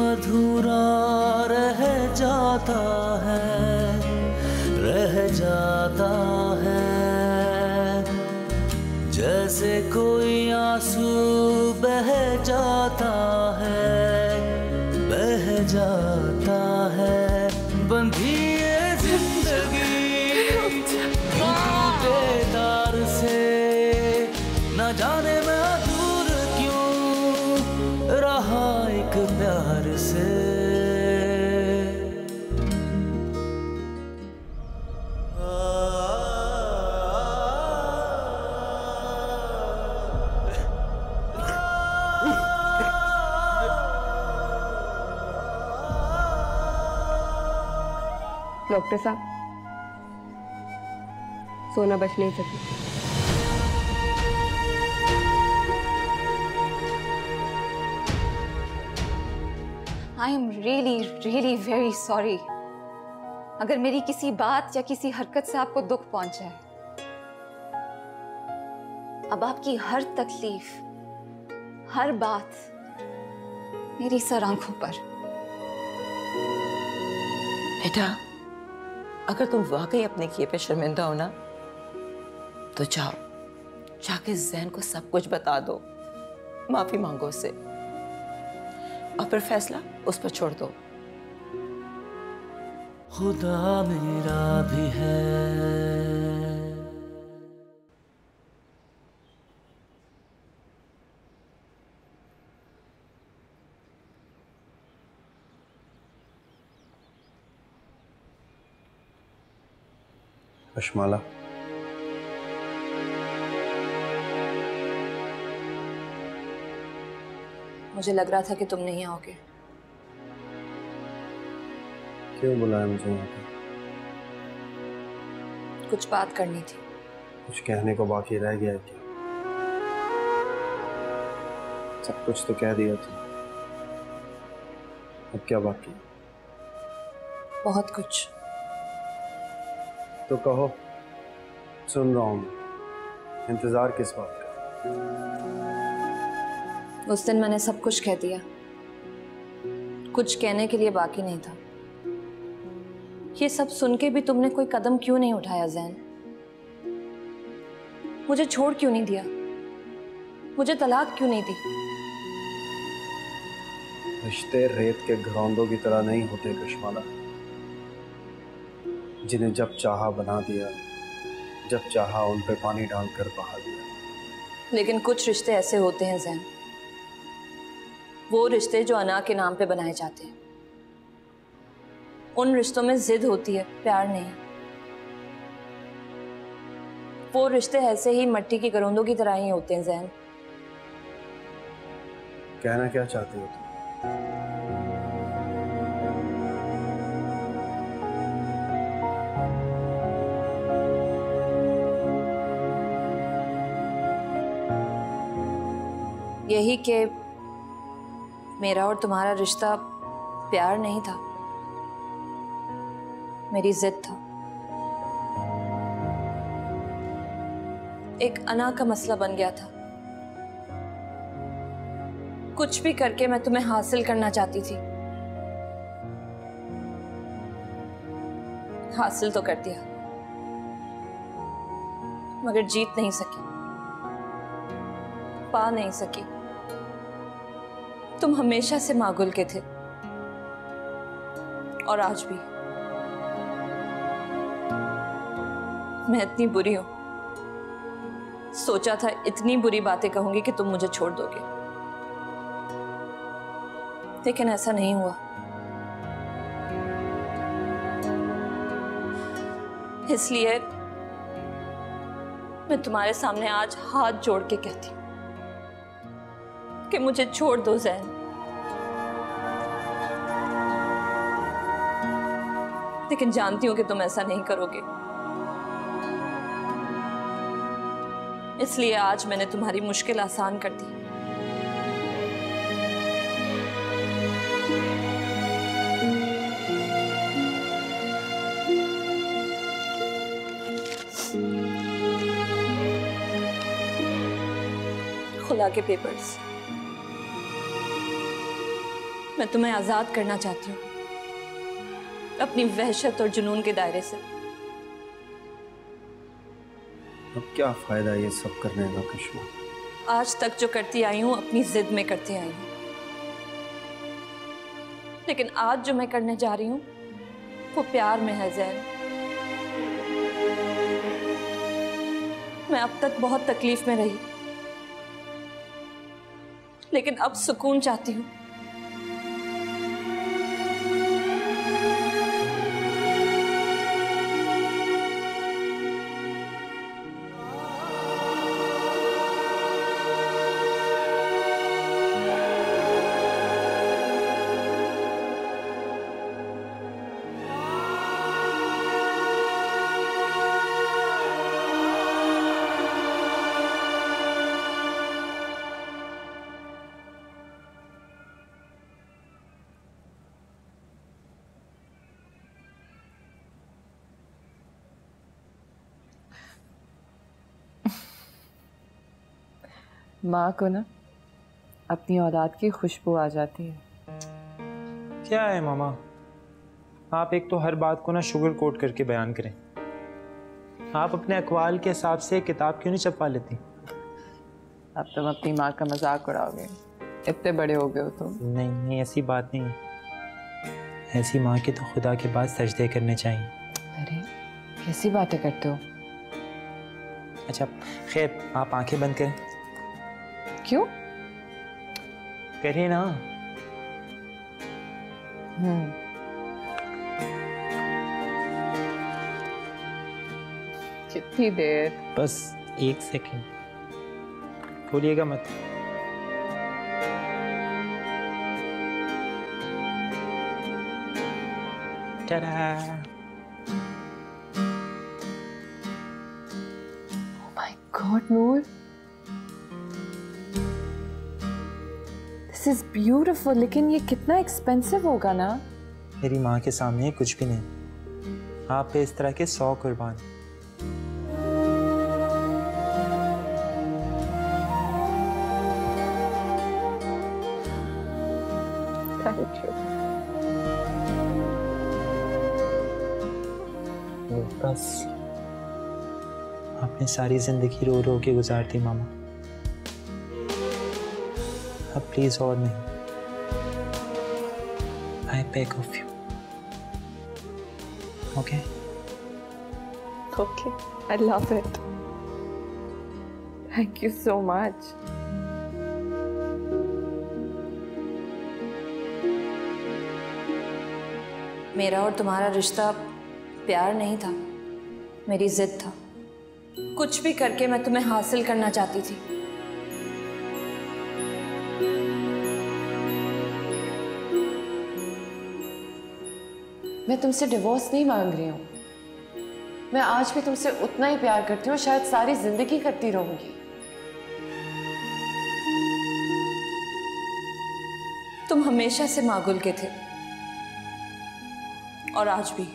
अधूरा रह जाता है, रह जाता है। जैसे कोई आंसू बह जाता है, बह जाता है। बंधी ये जिंदगी टूटे तार से, न जाने मैं दूर क्यों रहा एक प्यार से। डॉक्टर साहब, सोना बच नहीं सकी। I am really really very sorry अगर मेरी किसी बात या किसी हरकत से आपको दुख पहुंचा है। अब आपकी हर तकलीफ, हर बात मेरी सर आंखों पर। बेटा, अगर तुम वाकई अपने किए पे शर्मिंदा हो ना, तो जाओ, जाके ज़ैन को सब कुछ बता दो, माफी मांगो उससे, और फिर फैसला उस पर छोड़ दो। खुदा मेरा भी है। रश्माला, मुझे लग रहा था कि तुम नहीं आओगे। क्यों बुलाया मुझे यहाँ पे? कुछ बात करनी थी। कुछ कहने को बाकी रह गया है क्या? सब कुछ तो कह दिया तुम, अब क्या बाकी? बहुत कुछ। तो कहो, सुन रहा हूँ। इंतजार किस बात का? उस दिन मैंने सब कुछ कह दिया, कुछ कहने के लिए बाकी नहीं था। ये सब सुन के भी तुमने कोई कदम क्यों नहीं उठाया ज़ैन? मुझे छोड़ क्यों नहीं दिया? मुझे तलाक क्यों नहीं दी? रिश्ते रेत के घरौंदों की तरह नहीं होते कश्माला, जिन्हें जब चाहा बना दिया, जब चाहा उन पे पानी डालकर बहा दिया। लेकिन कुछ रिश्ते ऐसे होते हैं ज़ैन, वो रिश्ते जो अना के नाम पे बनाए जाते हैं। उन रिश्तों में जिद होती है, प्यार नहीं। वो रिश्ते ऐसे ही मट्टी की गरोंदों की तरह ही होते हैं ज़ैन। कहना क्या चाहती हो तुम? यही कि मेरा और तुम्हारा रिश्ता प्यार नहीं था, मेरी जिद था। एक अना का मसला बन गया था। कुछ भी करके मैं तुम्हें हासिल करना चाहती थी। हासिल तो कर दिया, मगर जीत नहीं सकी, पा नहीं सकी। तुम हमेशा से मागुल के थे, और आज भी। मैं इतनी बुरी हूं, सोचा था इतनी बुरी बातें कहूंगी कि तुम मुझे छोड़ दोगे, लेकिन ऐसा नहीं हुआ। इसलिए मैं तुम्हारे सामने आज हाथ जोड़ के कहती हूं कि मुझे छोड़ दो ज़ैन। लेकिन जानती हूं कि तुम ऐसा नहीं करोगे, इसलिए आज मैंने तुम्हारी मुश्किल आसान कर दी। खुला के पेपर्स, मैं तुम्हें आजाद करना चाहती हूँ अपनी वहशत और जुनून के दायरे से। अब क्या फायदा ये सब करने का कश्मा? आज तक जो करती आई हूँ अपनी जिद में करती आई हूँ, लेकिन आज जो मैं करने जा रही हूँ वो प्यार में है ज़ैन। मैं अब तक बहुत तकलीफ में रही, लेकिन अब सुकून चाहती हूँ। माँ को ना अपनी औलाद की खुशबू आ जाती है। क्या है मामा, आप एक तो हर बात को ना शुगर कोट करके बयान करें। आप अपने अकवाल के हिसाब से किताब क्यों नहीं छपवा लेती? अब तुम अपनी माँ का मजाक उड़ाओगे, इतने बड़े हो गए हो तुम। नहीं नहीं, ऐसी बात नहीं। ऐसी माँ के तो खुदा के बाद सजदे करने चाहिए। अरे कैसी बातें करते हो? अच्छा खैर, आप आंखें बंद करें। क्यों? करिए ना। कितनी देर? बस 1 सेकंड, खोलिएगा मत। Tada. Oh my God, Noor, this is beautiful, लेकिन ये कितना एक्सपेंसिव होगा ना? मेरी माँ के सामने कुछ भी नहीं। आप पे इस तरह के 100 कुर्बान। Thank you. बस आपने सारी जिंदगी रो रो के गुजार दी मामा, अब प्लीज और नहीं। I beg of you. Okay? Okay, I love it. Thank you so much. मेरा और तुम्हारा रिश्ता प्यार नहीं था, मेरी जिद था। कुछ भी करके मैं तुम्हें हासिल करना चाहती थी। मैं तुमसे डिवोर्स नहीं मांग रही हूँ। मैं आज भी तुमसे उतना ही प्यार करती हूँ, शायद सारी जिंदगी करती रहूंगी। तुम हमेशा से मागुल के थे और आज भी।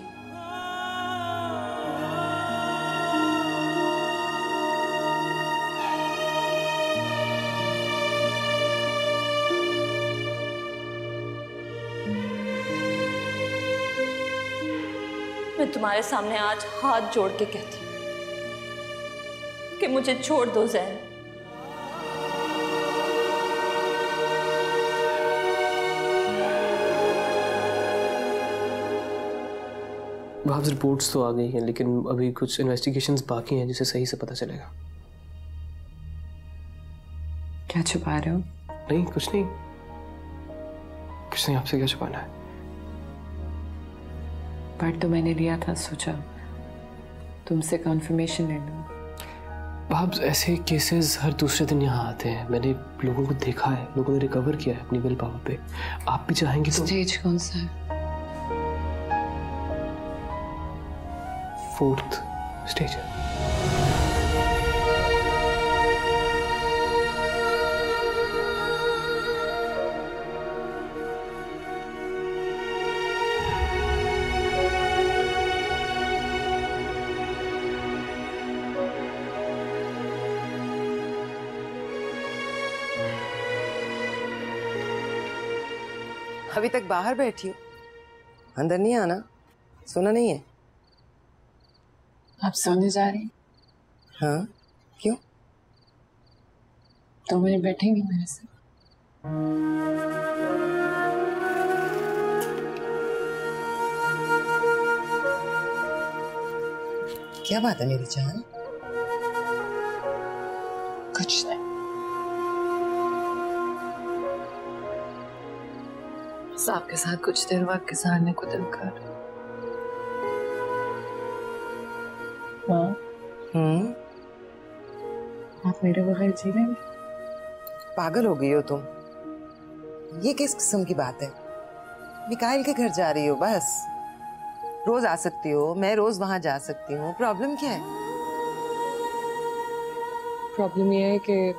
मैं तुम्हारे सामने आज हाथ जोड़ के कहती हूं कि मुझे छोड़ दो ज़ैन। भाब्स रिपोर्ट्स तो आ गई हैं, लेकिन अभी कुछ इन्वेस्टिगेशंस बाकी हैं जिसे सही से पता चलेगा। क्या छुपा रहे हो? नहीं कुछ नहीं, कुछ नहीं। आपसे क्या छुपाना है? पर तो मैंने लिया था, सोचा तुमसे कंफर्मेशन ले लूं। भाब्स ऐसे केसेस हर दूसरे दिन यहाँ आते हैं। मैंने लोगों को देखा है, लोगों ने रिकवर किया है अपनी विल पावर पे। आप भी चाहेंगे तो। स्टेज कौन सा है? 4th स्टेज है। अभी तक बाहर बैठी हो, अंदर नहीं आना? सुना नहीं है? आप सोने जा रही हैं? हाँ, क्यों? 2 मिनट बैठेंगी मेरे से? क्या बात है मेरी जान? कुछ नहीं, बस आपके साथ कुछ देर वक्त गुजारने को दिल कर। माँ, आप मेरे बगैर जी लेंगे? पागल हो गई हो तुम? ये किस किस्म की बात है? मिकाइल के घर जा रही हो बस। रोज आ सकती हो, मैं रोज वहां जा सकती हूँ, प्रॉब्लम क्या है? प्रॉब्लम ये है कि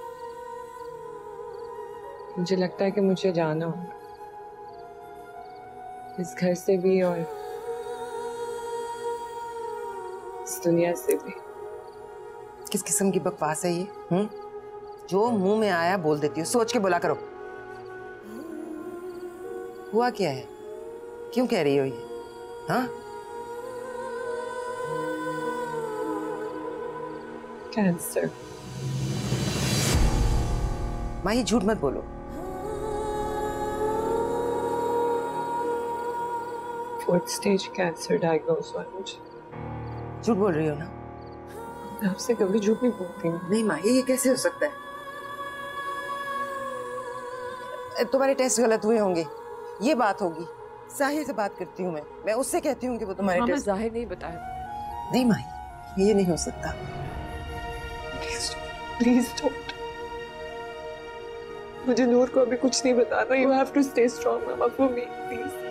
मुझे लगता है कि मुझे जाना होगा इस घर से भी और इस दुनिया से भी। किस किस्म की बकवास है ये? जो मुंह में आया बोल देती हो, सोच के बोला करो। हुआ क्या है? क्यों कह रही हो ये? हाँ, कैंसर। माही झूठ मत बोलो। 4th स्टेज कैंसर डायग्नोज हुआ मुझे। झूठ बोल रही हो ना? मैं आपसे कभी झूठ नहीं बोलती हूँ। नहीं माही, ये कैसे हो सकता है? तुम्हारे टेस्ट गलत हुए होंगे, ये बात होगी। साहिर से बात करती हूँ मैं उससे कहती हूँ कि वो तुम्हारे टेस्ट। जाहिर नहीं बताया। नहीं माही, ये नहीं हो सकता। Please don't. मुझे नूर को अभी कुछ नहीं बताना। You have to stay strong mama for me, please.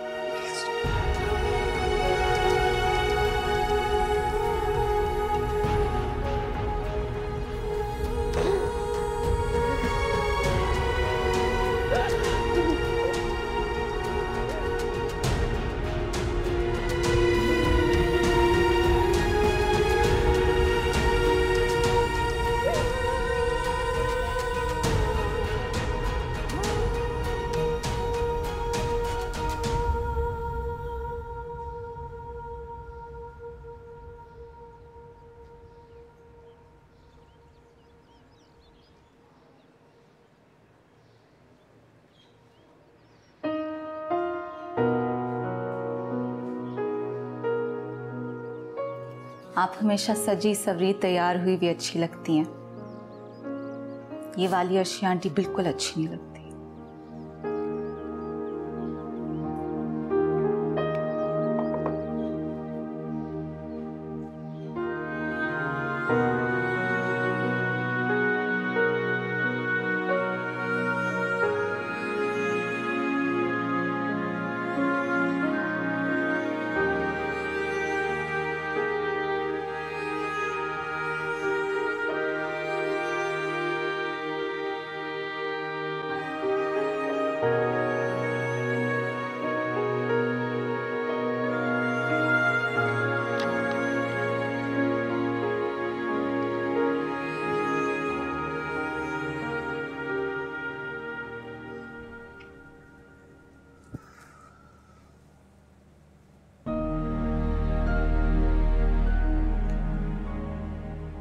आप हमेशा सजी सवरी तैयार हुई भी अच्छी लगती हैं। ये वाली अर्शी आंटी बिल्कुल अच्छी नहीं लगती।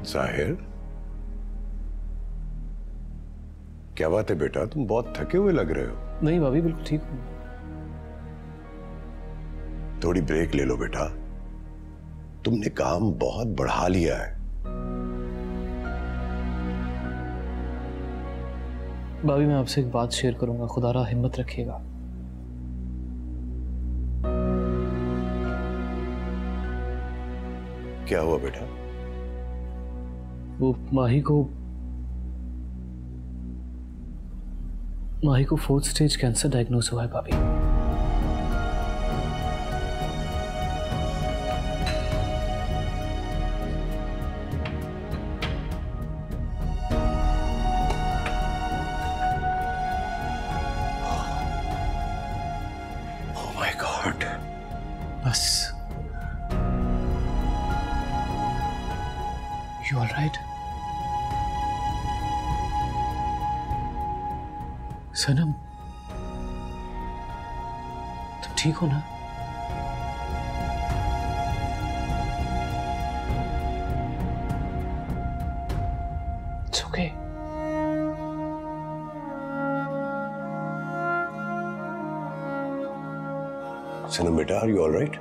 जाहिर, क्या बात है बेटा? तुम बहुत थके हुए लग रहे हो। नहीं भाभी, बिल्कुल ठीक हूँ। थोड़ी ब्रेक ले लो बेटा, तुमने काम बहुत बढ़ा लिया है। भाभी, मैं आपसे एक बात शेयर करूंगा, खुदारा हिम्मत रखिएगा। क्या हुआ बेटा? वो माही को 4th स्टेज कैंसर डायग्नोज हुआ है भाभी। Oh my god. बस, यू ऑल राइट? सनम, ठीक हो ना? It's okay. सनम बेटा, are you all right?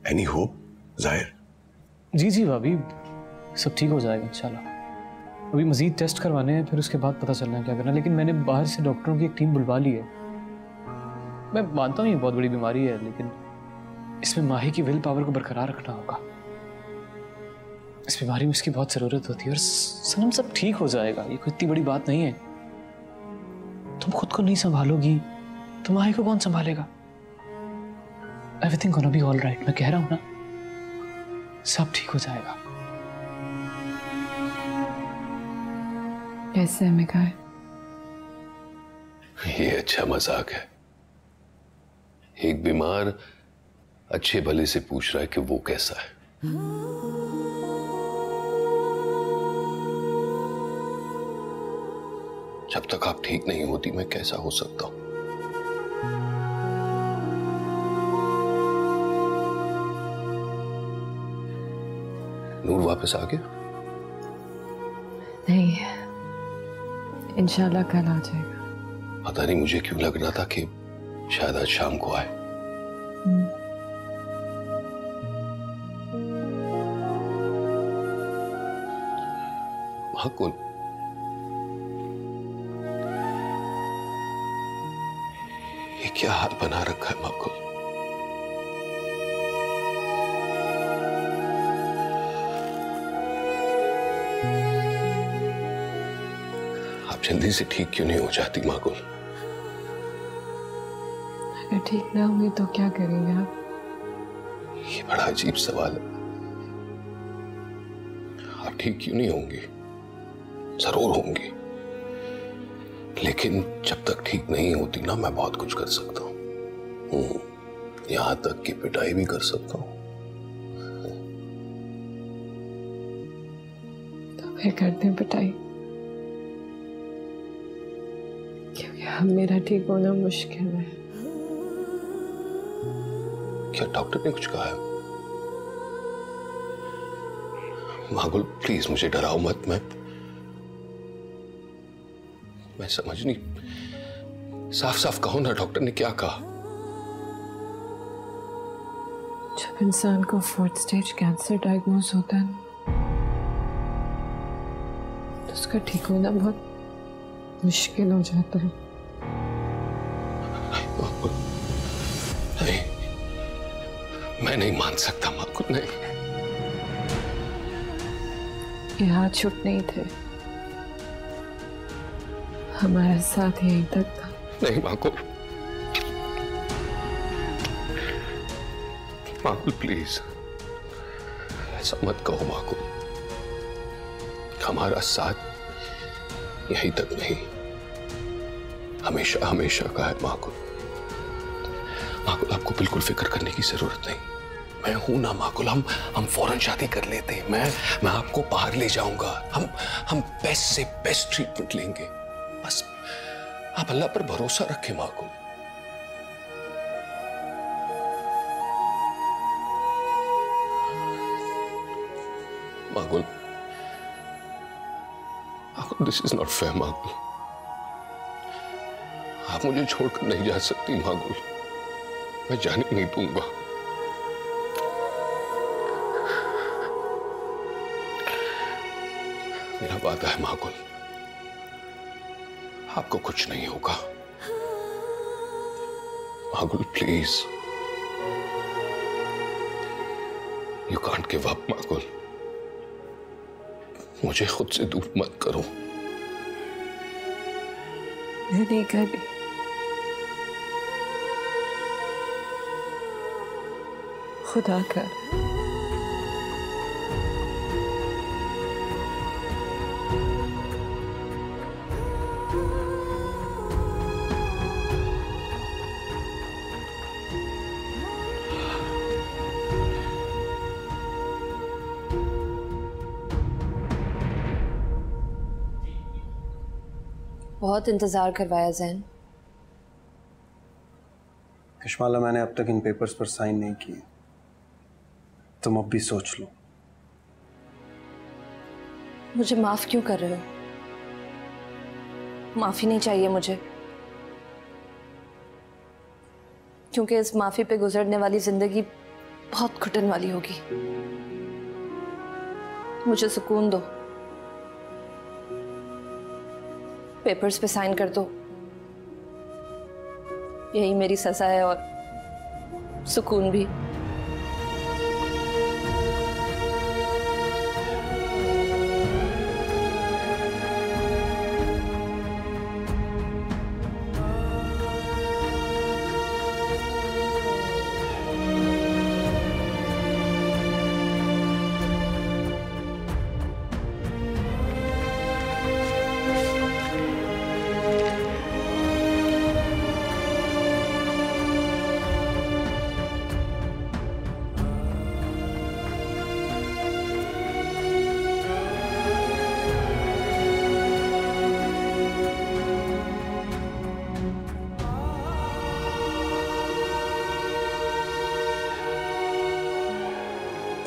Any hope जाहिर? जी जी भाभी, सब ठीक हो जाएगा इंशाल्लाह। अभी मजीद टेस्ट करवाने हैं, फिर उसके बाद पता चलना है क्या करना है। लेकिन मैंने बाहर से डॉक्टरों की एक टीम बुलवा ली है। मैं मानता हूँ ये बहुत बड़ी बीमारी है, लेकिन इसमें माही की विल पावर को बरकरार रखना होगा। इस बीमारी में इसकी बहुत ज़रूरत होती है। और सनम, सब ठीक हो जाएगा, ये कोई इतनी बड़ी बात नहीं है। तुम खुद को नहीं संभालोगी तो माही को कौन संभालेगा? Everything gonna be all right. मैं कह रहा हूँ ना, सब ठीक हो जाएगा। कैसे है मिकाइल? ये अच्छा मजाक है। एक बीमार अच्छे भले से पूछ रहा है कि वो कैसा है। जब तक आप ठीक नहीं होती मैं कैसा हो सकता हूं? नूर वापस आ गया? नहीं, इंशाल्लाह कल आ जाएगा। पता नहीं मुझे क्यों लग रहा था कि शायद आज शाम को आए। माकुल, ये क्या हाल बना रखा है माकुल? आप जल्दी से ठीक क्यों नहीं हो जाती माकुल? अगर ठीक ना हुई तो क्या करेंगे आप? ये बड़ा अजीब सवाल है। आप ठीक क्यों नहीं होंगी? जरूर होंगी, लेकिन जब तक ठीक नहीं होती ना, मैं बहुत कुछ कर सकता हूँ। यहां तक कि पिटाई भी कर सकता हूँ। तो फिर करते हैं पिटाई, क्योंकि अब मेरा ठीक होना मुश्किल है। क्या डॉक्टर ने कुछ कहा है? मागुल प्लीज मुझे डराओ मत। मैं समझ नहीं, साफ साफ कहो ना, डॉक्टर ने क्या कहा? जब इंसान को 4th स्टेज कैंसर डायग्नोज होता है तो उसका ठीक होना बहुत मुश्किल हो जाता है। नहीं, मैं नहीं मान सकता माकुल, नहीं। ये हाथ छूट नहीं थे, हमारा साथ यहीं तक था। नहीं माकुल, माकुल प्लीज ऐसा मत कहो माकुल। हमारा साथ यहीं तक नहीं, हमेशा हमेशा का है माकुल। माकुल आपको बिल्कुल फिक्र करने की जरूरत नहीं, मैं हूं ना माकुल। हम फौरन शादी कर लेते हैं। मैं आपको बाहर ले जाऊंगा। हम बेस्ट से बेस्ट ट्रीटमेंट लेंगे। बस आप अल्लाह पर भरोसा रखें माकुल। माकुल, दिस इज नॉट फेयर माकुल। आप मुझे छोड़कर नहीं जा सकती माकुल, मैं जाने नहीं दूंगा। मेरा वादा है माकुल, आपको कुछ नहीं होगा। Makul please, you can't give up Makul. मुझे खुद से दूर मत करो। मैं नहीं कर रही। खुदा कर। बहुत इंतजार करवाया जैन। कश्माला, मैंने अब तक इन पेपर्स पर साइन नहीं किए, तुम अब भी सोच लो। मुझे माफ क्यों कर रहे हो? माफी नहीं चाहिए मुझे, क्योंकि इस माफी पे गुजरने वाली जिंदगी बहुत घुटन वाली होगी। मुझे सुकून दो, पेपर्स पे साइन कर दो, यही मेरी सजा है और सुकून भी।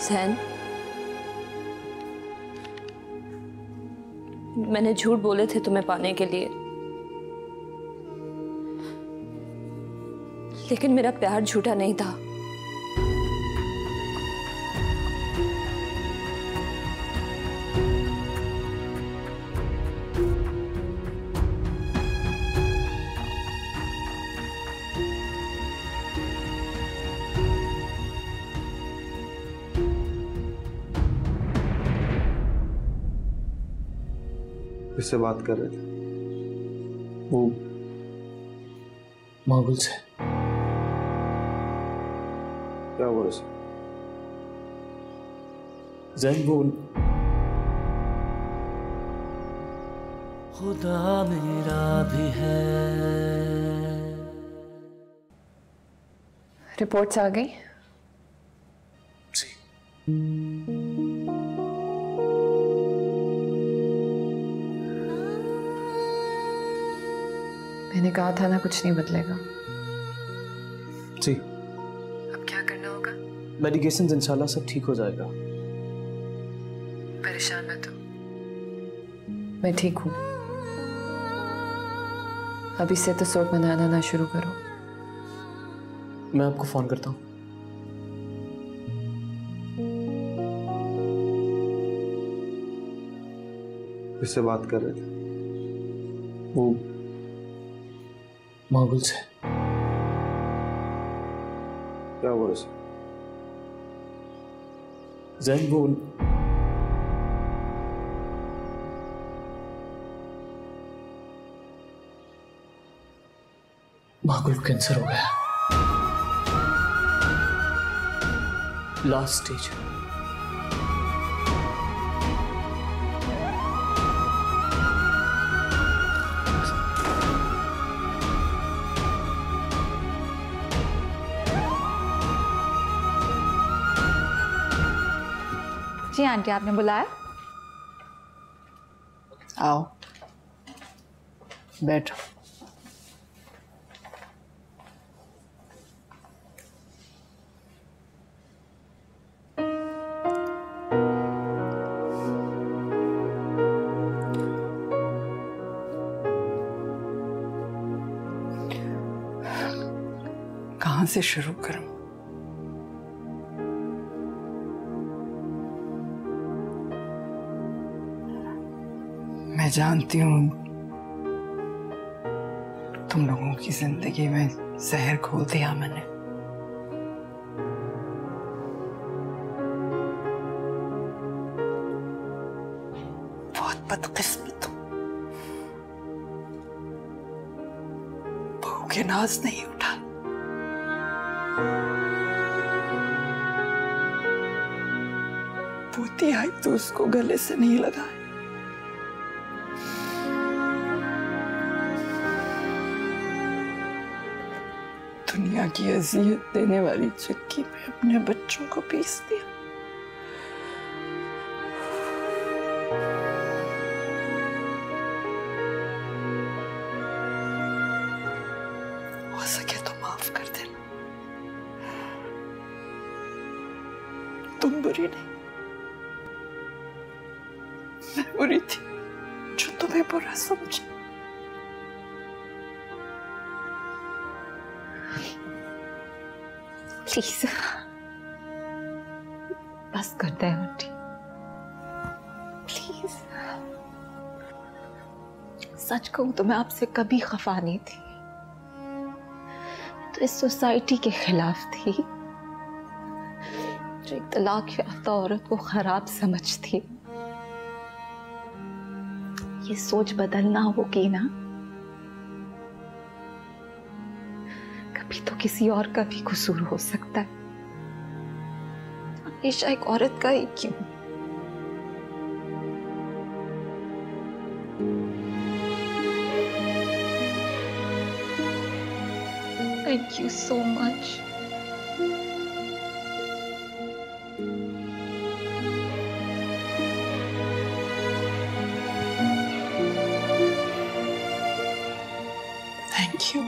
जैन, मैंने झूठ बोले थे तुम्हें पाने के लिए, लेकिन मेरा प्यार झूठा नहीं था। किससे बात कर रहे थे? वो मागुल से। क्या हुआ उसे? जैन वो खुदा मेरा भी है। रिपोर्ट्स आ गई? मैंने कहा था ना कुछ नहीं बदलेगा। जी। अब क्या करना होगा? मेडिकेशंस इंशाल्लाह सब ठीक हो जाएगा। परेशान मत हो, मैं ठीक हूँ। अभी से तो शोक मनाना ना शुरू करो। मैं आपको फोन करता हूँ। किससे बात कर रहे थे? वो मागुल से। क्या हुआ उसे? जैन वो मागुल को कैंसर हो गया, लास्ट स्टेज। जी आंटी, आपने बुलाया? आओ बैठो। कहाँ से शुरू करूं? मैं जानती हूँ तुम लोगों की जिंदगी में जहर घोल दिया मैंने। बहुत बदकिस्मत हूँ। बहू के नाज नहीं उठा, पोती आई तो उसको गले से नहीं लगाया। दुनिया की अजियत देने वाली चक्की में अपने बच्चों को पीस दिया। तुम बुरी नहीं, मैं बुरी थी जो तुम्हें बुरा समझा। प्लीज बस करते हैं आंटी, प्लीज। सच कहूं तो मैं आपसे कभी खफा नहीं थी, तो इस सोसाइटी के खिलाफ थी जो एक तलाक याफ्ता औरत को खराब समझती। ये सोच बदलना होगी ना, कभी तो किसी और का भी कसूर हो सकता है, हमेशा एक औरत का ही क्यों। Thank you so much. Thank you.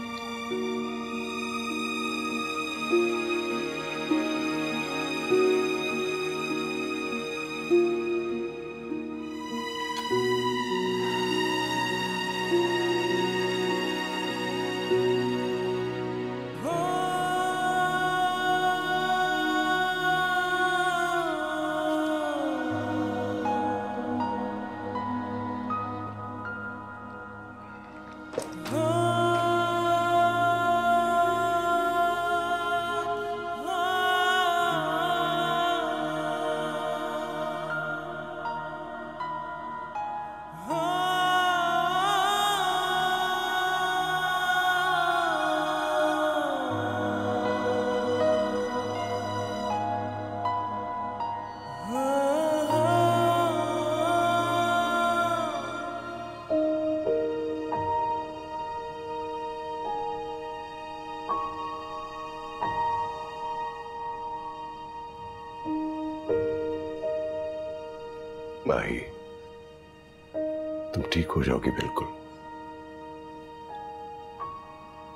माही, तुम ठीक हो जाओगी बिल्कुल।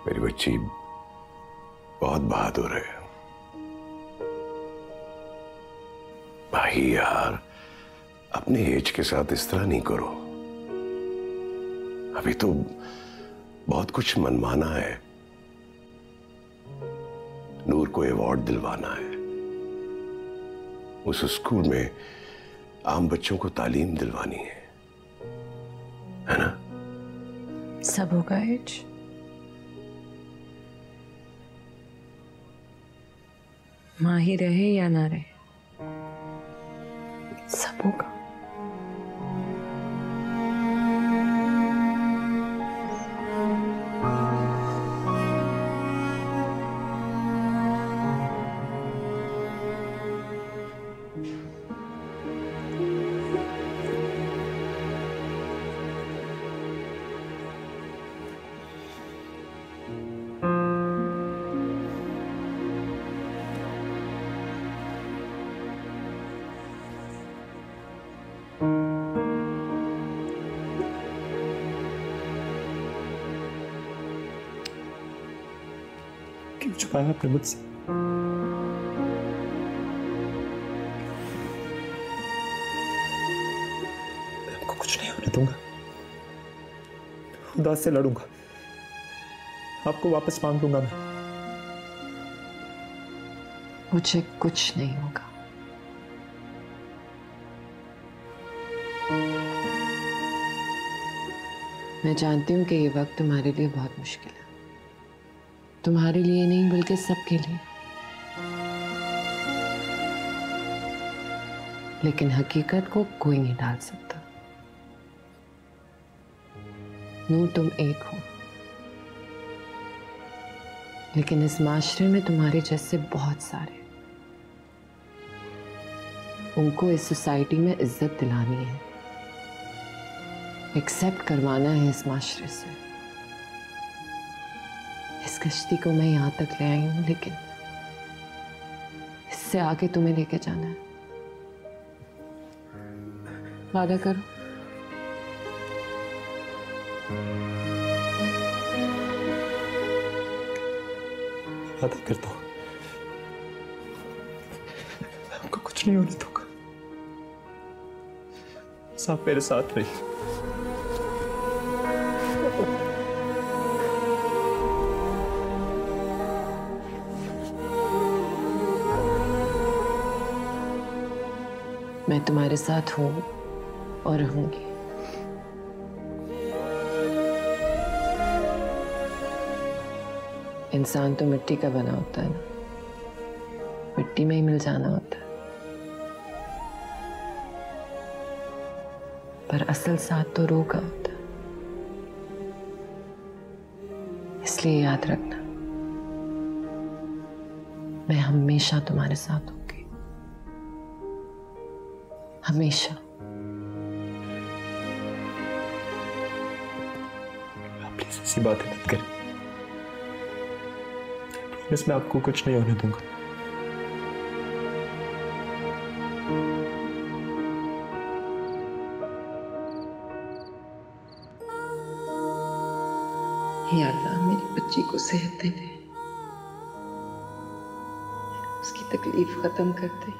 मेरी बच्ची बहुत बहादुर है। माही यार, अपने एज के साथ इस तरह नहीं करो। अभी तो बहुत कुछ मनमाना है। नूर को अवार्ड दिलवाना है, उस स्कूल में आम बच्चों को तालीम दिलवानी है ना? सब होगा एज। माही रहे या ना रहे, सब होगा। क्यों छुपाया आपने मुझसे? आपको कुछ नहीं होने दूंगा, खुदा से लड़ूंगा, आपको वापस मांग लूंगा मैं। मुझे कुछ नहीं होगा। मैं जानती हूँ कि ये वक्त तुम्हारे लिए बहुत मुश्किल है, तुम्हारे लिए नहीं बल्कि सबके लिए। लेकिन हकीकत को कोई नहीं डाल सकता। नूर, तुम एक हो, लेकिन इस माशरे में तुम्हारे जैसे बहुत सारे। उनको इस सोसाइटी में इज्जत दिलानी है, एक्सेप्ट करवाना है इस माशरे से। इस कश्ती को मैं यहां तक ले आई हूं, लेकिन इससे आगे तुम्हें लेके जाना है। वादा करो। वादा करता हूं, आपको कुछ कुछ नहीं होने दूंगा। बस आप मेरे साथ रहिए। मैं तुम्हारे साथ हूं और रहूंगी। इंसान तो मिट्टी का बना होता है ना, मिट्टी में ही मिल जाना होता है, पर असल साथ तो रूह का होता है। इसलिए याद रखना, मैं हमेशा तुम्हारे साथ होंगी, हमेशा। प्लीज ऐसी बातें मत करें। मैं आपको कुछ नहीं होने दूंगा। या अल्लाह मेरी बच्ची को सेहत दे दे, उसकी तकलीफ खत्म कर दे,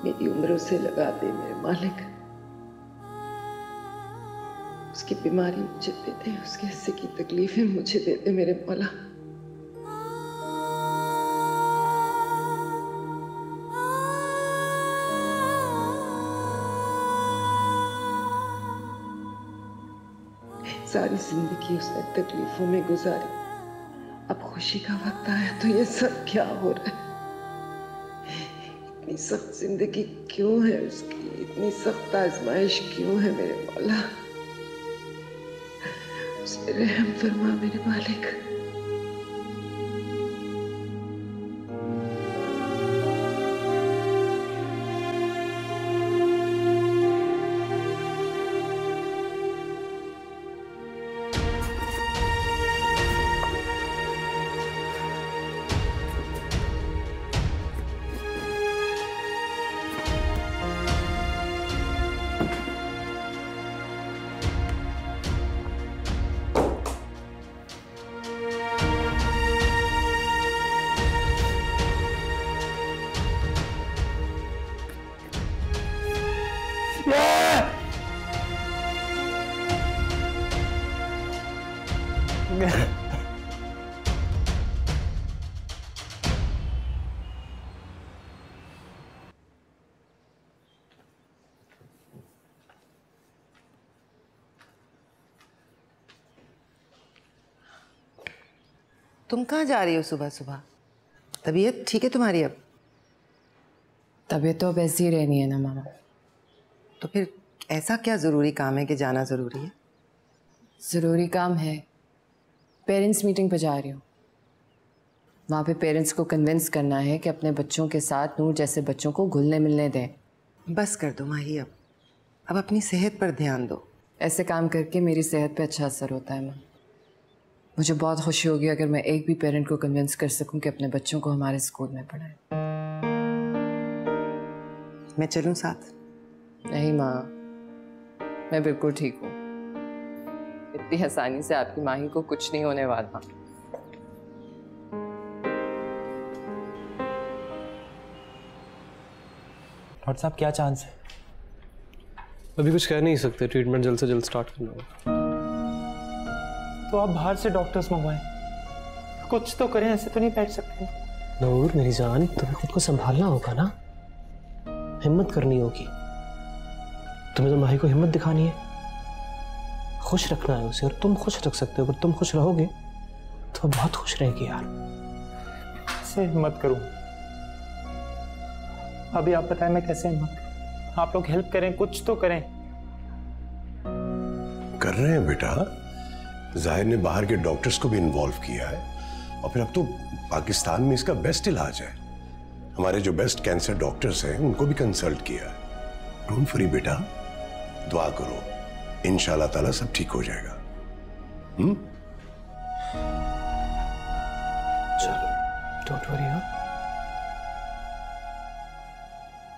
मेरी उम्र उसे लगा दे मेरे मालिक। उसकी बीमारी मुझे दे दे, उसके हिस्से की तकलीफें मुझे दे दे मेरे मौला। सारी जिंदगी उसने तकलीफों में गुजारी, अब खुशी का वक्त आया तो ये सब क्या हो रहा है? इतनी सख्त जिंदगी क्यों है उसकी? इतनी सख्त आजमाइश क्यों है मेरे मौला? उस पे रहम फरमा मेरे मालिक। तुम कहाँ जा रही हो सुबह सुबह? तबीयत ठीक है तुम्हारी अब? तबीयत तो अब ऐसी ही रहनी है ना मामा। तो फिर ऐसा क्या ज़रूरी काम है कि जाना ज़रूरी है? ज़रूरी काम है, पेरेंट्स मीटिंग पे जा रही हूँ। वहाँ पे पेरेंट्स को कन्विंस करना है कि अपने बच्चों के साथ नूर जैसे बच्चों को घुलने मिलने दें। बस कर दो माही, अब अपनी सेहत पर ध्यान दो। ऐसे काम करके मेरी सेहत पे अच्छा असर होता है माँ। मुझे बहुत खुशी होगी अगर मैं एक भी पेरेंट को कन्विंस कर सकूं कि अपने बच्चों को हमारे स्कूल में पढ़ाएं। मैं चलूं साथ? नहीं माँ, मैं बिल्कुल ठीक हूँ। इतनी आसानी से आपकी माही को कुछ नहीं होने वाला। डॉक्टर साहब क्या चांस है? अभी कुछ कह नहीं सकते, ट्रीटमेंट जल्द से जल्द स्टार्ट करना होगा। तो आप बाहर से डॉक्टर्स मंगवाएं, कुछ तो करें, ऐसे तो नहीं बैठ सकते। नूर मेरी जान, तुम्हें खुद को संभालना होगा ना, हिम्मत करनी होगी। तुम्हें तो माही को हिम्मत दिखानी है, खुश रखना है उसे, और तुम खुश रख सकते हो। अगर तुम खुश रहोगे तो बहुत खुश रहेगी यार। कैसे हिम्मत करूं? अभी आप बताएं मैं कैसे हिम्मत करूं? आप लोग हेल्प करें, कुछ तो करें। कर रहे हैं बेटा, जाहिर ने बाहर के डॉक्टर्स को भी इन्वॉल्व किया है, और फिर अब तो पाकिस्तान में इसका बेस्ट इलाज है। हमारे जो बेस्ट कैंसर डॉक्टर्स हैं उनको भी कंसल्ट किया है। डोंट वरी बेटा, दुआ करो, इंशाल्लाह ताला सब ठीक हो जाएगा। चलो, डोंट वरी। हाँ,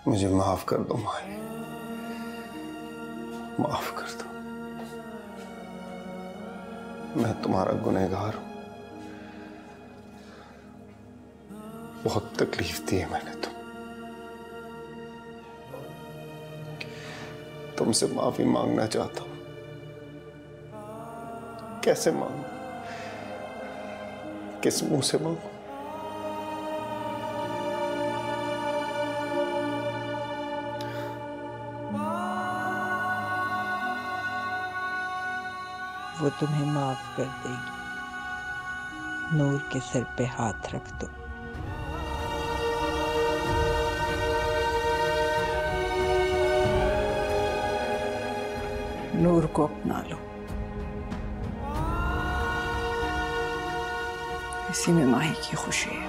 मुझे माफ कर दो माही, माफ कर दो। मैं तुम्हारा गुनहगार हूं। बहुत तकलीफ दी है मैंने तुमसे माफी मांगना चाहता हूं। कैसे मांगू, किस मुंह से मांगू? वो तुम्हें माफ कर देगी। नूर के सिर पे हाथ रख दो। नूर को अपना लो। इसी में माही की खुशी है।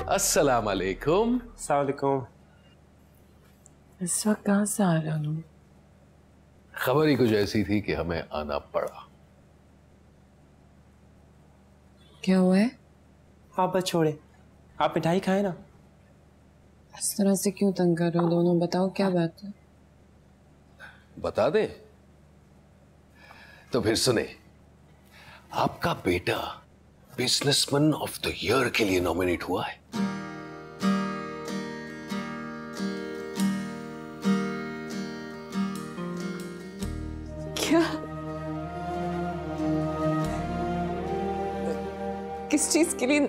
अस्सलाम वालेकुम। अस्सलाम वालेकुम। इस वक्त कहाँ से आ रहे हो? खबर ही कुछ ऐसी थी कि हमें आना पड़ा। क्या हुआ है? आप बस छोड़े, आप मिठाई खाए ना। इस तरह से क्यों तंग कर रहे हो दोनों? बताओ क्या बात है। बता दे तो फिर सुने। आपका बेटा बिजनेसमैन ऑफ द ईयर के लिए नॉमिनेट हुआ है। क्या? किस चीज के लिए?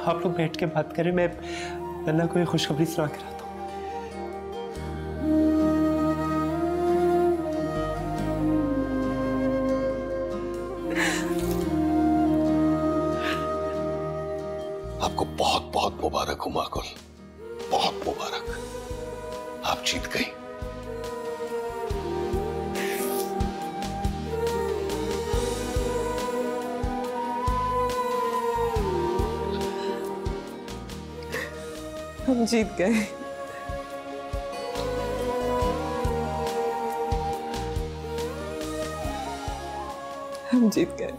आप लोग बैठ के बात करें, मैं नन्ना को खुशखबरी सुना के आता हूँ। आपको बहुत बहुत मुबारक हो माकुल, बहुत मुबारक। आप जीत गई। हम जीत गए। हम जीत गए।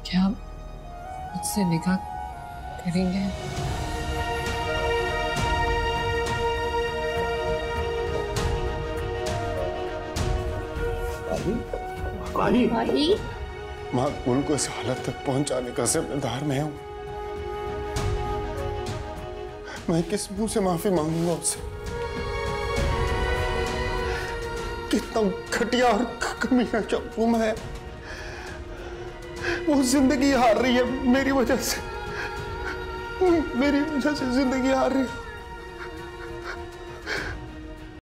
क्या मुझसे निकाह करेंगे? माही, माकुल को इस हालत तक पहुंचाने का जिम्मेदार मैं हूं। मैं किस मुंह से माफी मांगूंगा उससे? कितना घटिया और कमीना चप्पू मैं। वो जिंदगी हार रही है मेरी वजह से, मेरी वजह से जिंदगी हार रही है।